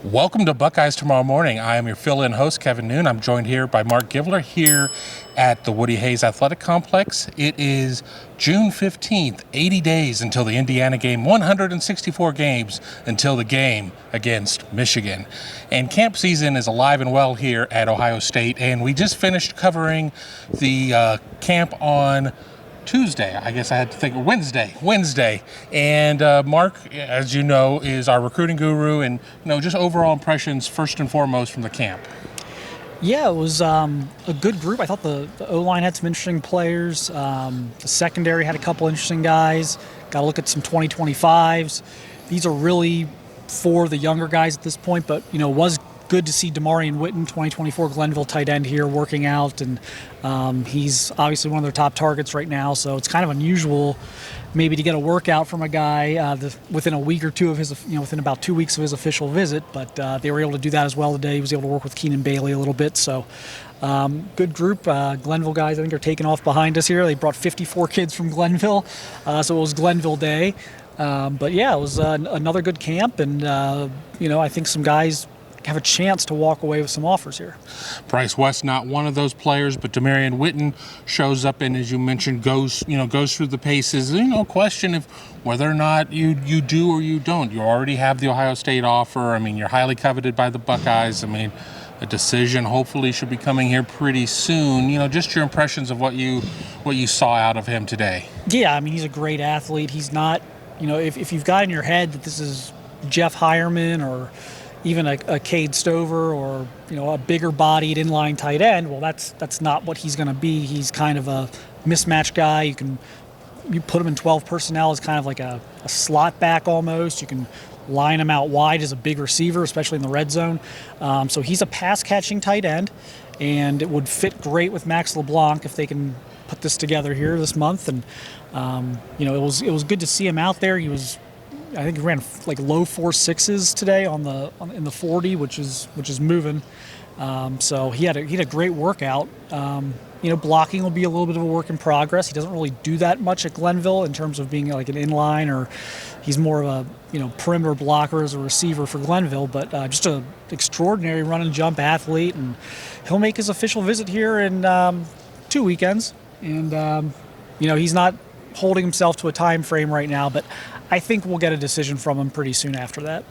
Welcome to Buckeyes Tomorrow Morning. I am your fill-in host, Kevin Noon. I'm joined here by Mark Givler here at the Woody Hayes Athletic Complex. It is June 15th, 80 days until the Indiana game, 164 games until the game against Michigan. And camp season is alive and well here at Ohio State, and we just finished covering the camp on Tuesday. I guess I had to think Wednesday. And Mark, as you know, is our recruiting guru, and just overall impressions first and foremost from the camp. Yeah, it was a good group. I thought the O-line had some interesting players. The secondary had a couple interesting guys. Got to look at some 2025s. These are really for the younger guys at this point, but was good to see Damarian Witten, 2024 Glenville tight end here, working out, and he's obviously one of their top targets right now. So it's kind of unusual, maybe, to get a workout from a guy within a week or two of his, within about 2 weeks of his official visit. But they were able to do that as well today. He was able to work with Keenan Bailey a little bit. So good group. Glenville guys, I think, are taking off behind us here. They brought 54 kids from Glenville, so it was Glenville Day. But yeah, it was another good camp, and I think some guys have a chance to walk away with some offers here. Bryce West, not one of those players, but Damarian Witten shows up and, as you mentioned, goes through the paces. Question if whether or not you do or you don't. You already have the Ohio State offer. I mean, you're highly coveted by the Buckeyes. I mean, a decision hopefully should be coming here pretty soon. Just your impressions of what you saw out of him today. Yeah, I mean, he's a great athlete. He's not, if you've got in your head that this is Jeff Hireman or even a Cade Stover or a bigger bodied inline tight end, well, that's not what he's going to be. He's kind of a mismatch guy. You put him in 12 personnel as kind of like a slot back almost. You can line him out wide as a big receiver, especially in the red zone. So he's a pass catching tight end, and it would fit great with Max LeBlanc if they can put this together here this month. And it was good to see him out there. I think he ran like low 4.6s today in the 40, which is moving. So he had a great workout. Blocking will be a little bit of a work in progress. He doesn't really do that much at Glenville in terms of being like an inline, or he's more of a perimeter blocker as a receiver for Glenville. But just an extraordinary run and jump athlete, and he'll make his official visit here in 2 weekends. And he's not holding himself to a time frame right now, but I think we'll get a decision from him pretty soon after that.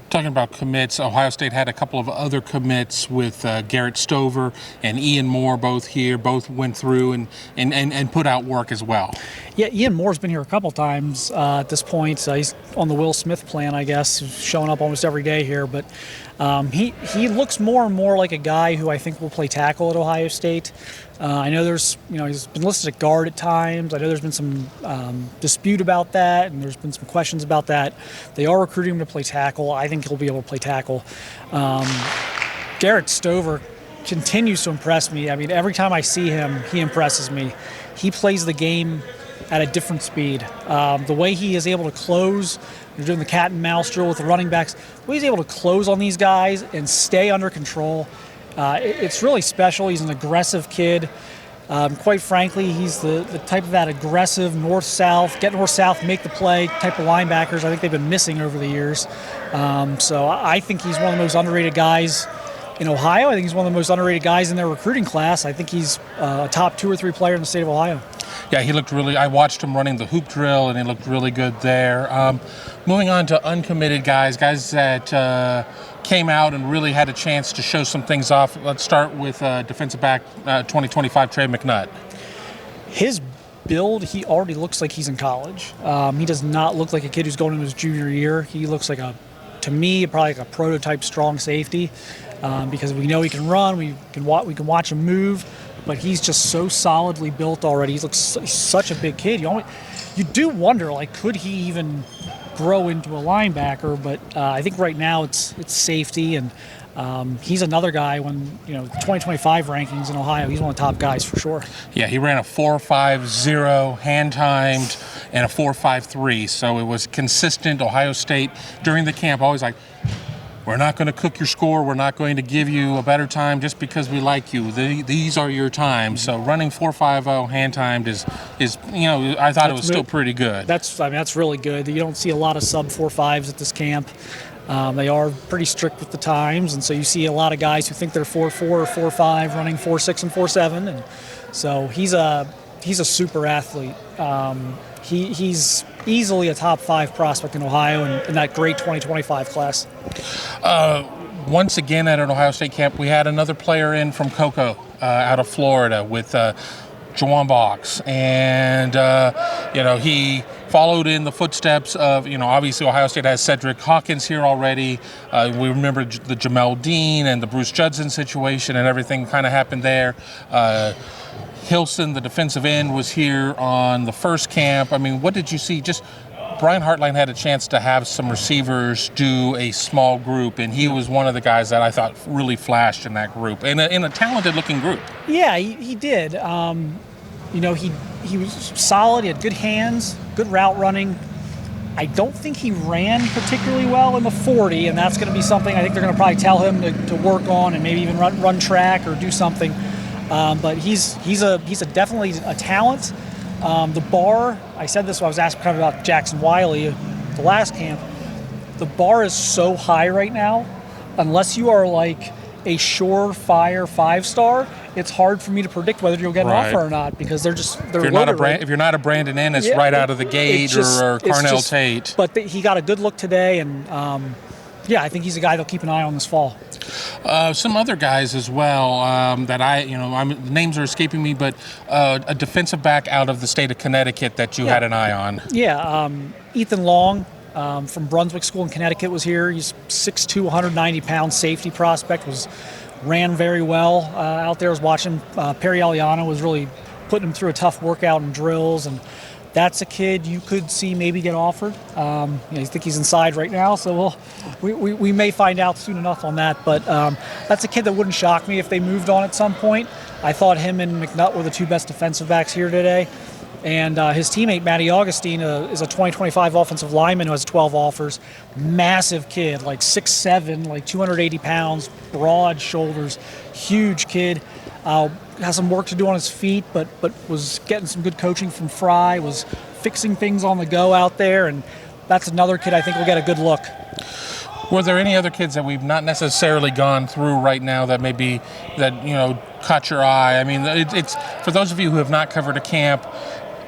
Talking about commits, Ohio State had a couple of other commits with Garrett Stover and Ian Moore both here. Both went through and put out work as well. Yeah, Ian Moore's been here a couple times at this point. He's on the Will Smith plan, I guess, showing up almost every day here. But he looks more and more like a guy who I think will play tackle at Ohio State. I know he's been listed at guard at times. I know there's been some dispute about that, and there's been some questions about that. They are recruiting him to play tackle. I think he'll be able to play tackle. Garrett Stover continues to impress me. I mean, every time I see him, he impresses me. He plays the game at a different speed. The way he is able to close, they're doing the cat and mouse drill with the running backs, the way he's able to close on these guys and stay under control, it's really special. He's an aggressive kid. Quite frankly, he's the type of that aggressive north-south, get north-south, make the play type of linebackers I think they've been missing over the years. So I think he's one of the most underrated guys in Ohio. I think he's one of the most underrated guys in their recruiting class. I think he's a top 2 or 3 player in the state of Ohio. Yeah, he looked I watched him running the hoop drill, and he looked really good there. Moving on to uncommitted guys that came out and really had a chance to show some things off. Let's start with defensive back 2025 Trey McNutt. His build, he already looks like he's in college. He does not look like a kid who's going into his junior year. He looks like to me, probably like a prototype strong safety, because we know he can run, we can watch him move, but he's just so solidly built already. He looks such a big kid. You do wonder, could he even grow into a linebacker? But I think right now it's safety, and he's another guy when 2025 rankings in Ohio, he's one of the top guys for sure. Yeah, he ran a 4.50 hand timed and a 4.53, so it was consistent. Ohio State during the camp always like, we're not going to cook your score. We're not going to give you a better time just because we like you. These are your times. So running 4.50 hand timed is I thought it was still pretty good. That's really good. You don't see a lot of sub 4.5s at this camp. They are pretty strict with the times, and so you see a lot of guys who think they're 4.4 or 4.5 running 4.6 and 4.7, and so he's a super athlete. He's easily a top 5 prospect in Ohio in that great 2025 class. Once again at an Ohio State camp, we had another player in from Cocoa out of Florida with Juwan Box, and he followed in the footsteps of, obviously Ohio State has Cedric Hawkins here already. We remember the Jamel Dean and the Bruce Judson situation and everything kind of happened there. Hilson, the defensive end, was here on the first camp. I mean, what did you see? Just Brian Hartline had a chance to have some receivers do a small group, and he was one of the guys that I thought really flashed in that group, in a talented-looking group. Yeah, he did. He was solid. He had good hands, good route running. I don't think he ran particularly well in the 40, and that's going to be something I think they're going to probably tell him to work on and maybe even run track or do something. But he's definitely a talent. The bar, I said this when I was asked kind of about Jackson Wiley the last camp, the bar is so high right now, unless you are like a surefire 5-star, it's hard for me to predict whether you'll get an offer or not, because they're if you're not a Brandon Ennis right out of the gate, or Carnell Tate. But he got a good look today, and I think he's a guy they'll keep an eye on this fall. Some other guys as well that names are escaping me, but a defensive back out of the state of Connecticut that you had an eye on. Yeah, Ethan Long from Brunswick School in Connecticut was here. He's 6'2", 190-pound safety prospect, ran very well out there. I was watching Perry Aliano was really putting him through a tough workout and drills, and that's a kid you could see maybe get offered. I think he's inside right now, so we may find out soon enough on that. But that's a kid that wouldn't shock me if they moved on at some point. I thought him and McNutt were the 2 best defensive backs here today. And his teammate, Matty Augustine, is a 2025 offensive lineman who has 12 offers. Massive kid, like 6'7", like 280 pounds, broad shoulders, huge kid. Has some work to do on his feet, but was getting some good coaching from Fry, was fixing things on the go out there, and that's another kid I think will get a good look. Were there any other kids that we've not necessarily gone through right now that maybe caught your eye? I mean, it's for those of you who have not covered a camp,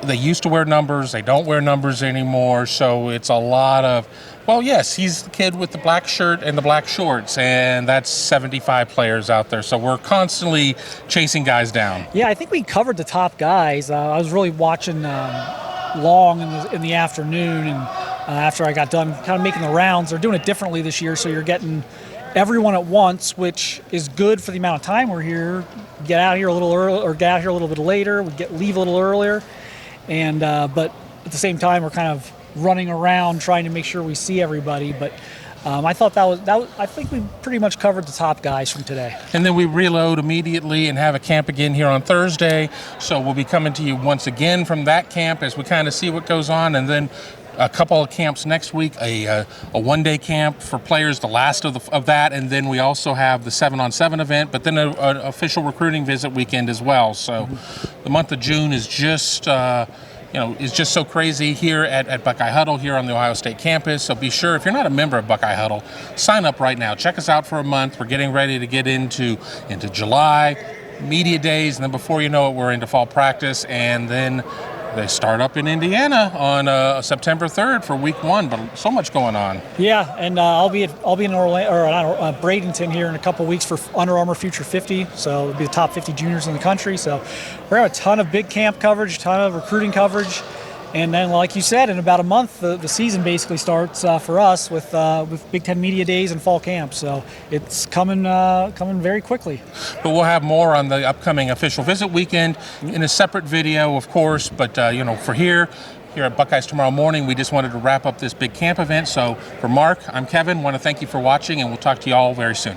they used to wear numbers, they don't wear numbers anymore, so it's a lot of, well, yes, he's the kid with the black shirt and the black shorts, and that's 75 players out there, so we're constantly chasing guys down. Yeah, I think we covered the top guys. I was really watching Long in the afternoon, and after I got done kind of making the rounds. They're doing it differently this year, so you're getting everyone at once, which is good for the amount of time we're here. Get out here a little early, or get out here a little bit later. Leave a little earlier. And but at the same time, we're kind of running around trying to make sure we see everybody. But I thought that was. I think we pretty much covered the top guys from today. And then we reload immediately and have a camp again here on Thursday. So we'll be coming to you once again from that camp as we kind of see what goes on, and then a couple of camps next week, a one-day camp for players, the last of that, and then we also have the 7-on-7 event, but then an official recruiting visit weekend as well. So the month of June is just is just so crazy here at Buckeye Huddle here on the Ohio State campus. So be sure, if you're not a member of Buckeye Huddle, sign up right now. Check us out for a month. We're getting ready to get into July, media days, and then before you know it, we're into fall practice, and then they start up in Indiana on September 3rd for week 1, but so much going on. Yeah, and I'll be in Bradenton here in a couple weeks for Under Armour Future 50, so it'll be the top 50 juniors in the country. So we're going to have a ton of big camp coverage, a ton of recruiting coverage, and then, like you said, in about a month, the season basically starts for us with Big Ten Media Days and fall camp. So it's coming very quickly. But we'll have more on the upcoming official visit weekend in a separate video, of course. But for here at Buckeyes Tomorrow Morning, we just wanted to wrap up this big camp event. So for Mark, I'm Kevin. Want to thank you for watching, and we'll talk to you all very soon.